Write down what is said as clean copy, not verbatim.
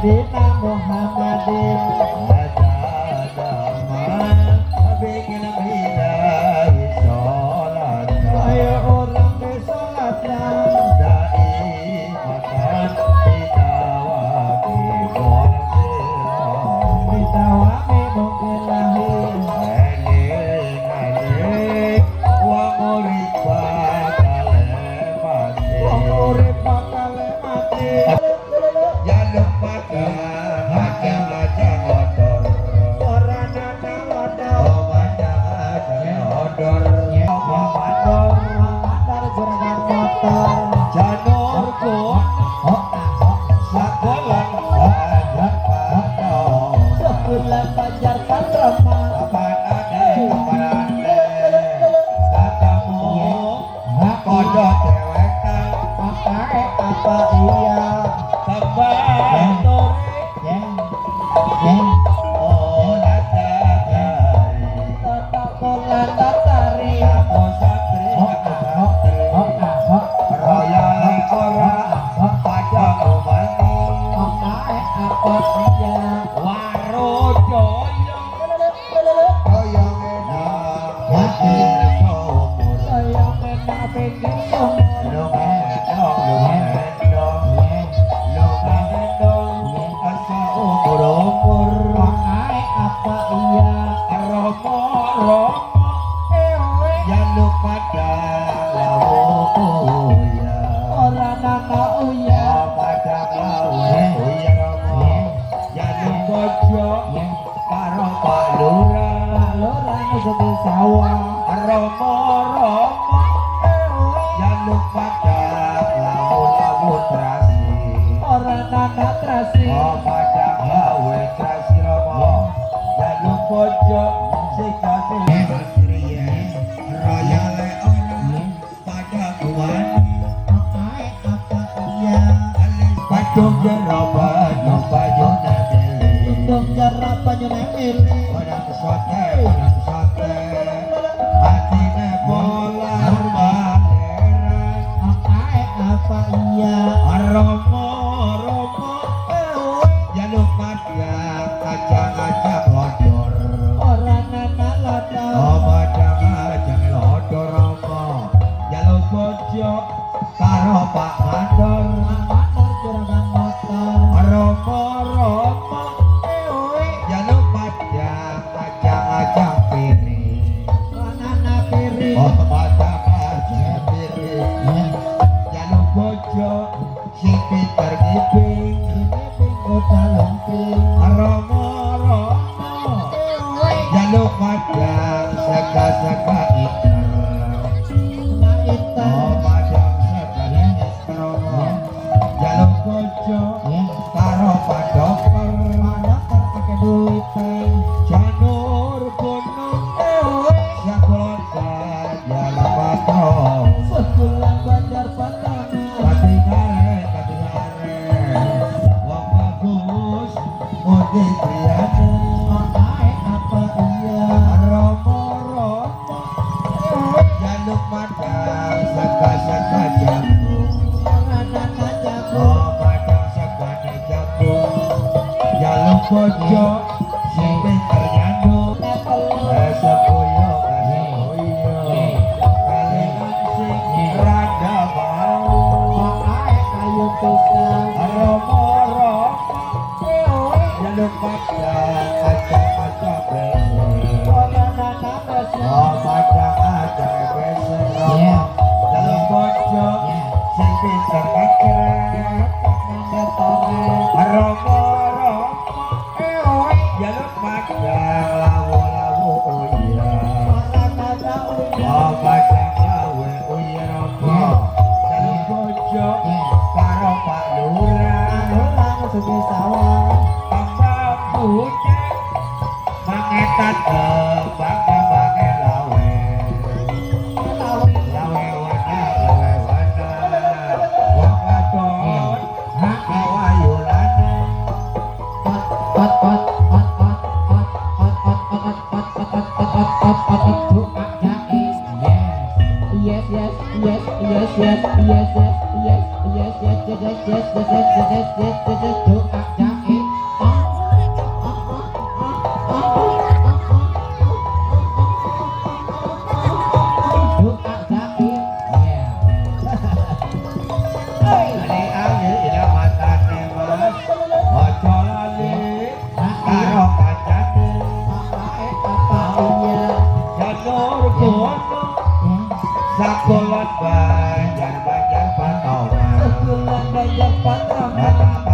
Sayyidina Muhammadin ayo orang besolatlah ditawami mungkin lahir wong urip bakal mati ora nana odor mandor juragan motor janur pun sakolan sebulan pajar patrama kodok dewekan apa iya kebatur oh datari tetap bulan datari aku santri royal ora pada umani apa iya warojoyo royong enak saya kena pengen semua apa iya orang nana uya lora nusuti sawah orang nana terasi Patung jerobat, baju nabili. untung jarak banyune milih Padang sote, hatine bolar baleran. apa iya Romo, jaluk madang, ajang-ajang lodor. orang nana lada Ajang-ajang lodor Romo, jaluk bojo, karo Pak Mandor. mandor juragan motor Romo, jaluk madang, ajang-ajang piring. nana kiri Ajang-ajang piring. Jaluk bojo, sing pinter ngiping. ini minggu dalumping Romo, jaluk madang, seka-seka iker. na ikan Madang seka iker Romo. Jaluk bojo, karo padoker. mandor pakai duit Janur gunung, saklonda jaluk patro. sebulan banjar patana Katingare, wong bagus, undi priane. apa iya Romo, jaluk madang, seka-seka jagung. orang nana jago Madang sekane jagung. Jaluk bojo, sing pinter nyandung. Sepuyo, kalingan sing rada bau. kayu pisang Romo, jaluk madang, acang-acang besek. orang nana besok Madang-acang besek Romo. Jaluk bojo, sing pinter ngekrek. nanda tore Romo, jaluk madang, lawu-lawu uya. orang nana uya Madang lawe uya Romo. Jaluk bojo, karo Pak Lurah. orang sugi sawah Tambah punya mangetan bangga-bangga lawe. Lawe wana, wong wadon, kawayulana. yes, doa jais gunung sakulon banjar banjar pantau Sebulan banyak patraman Mata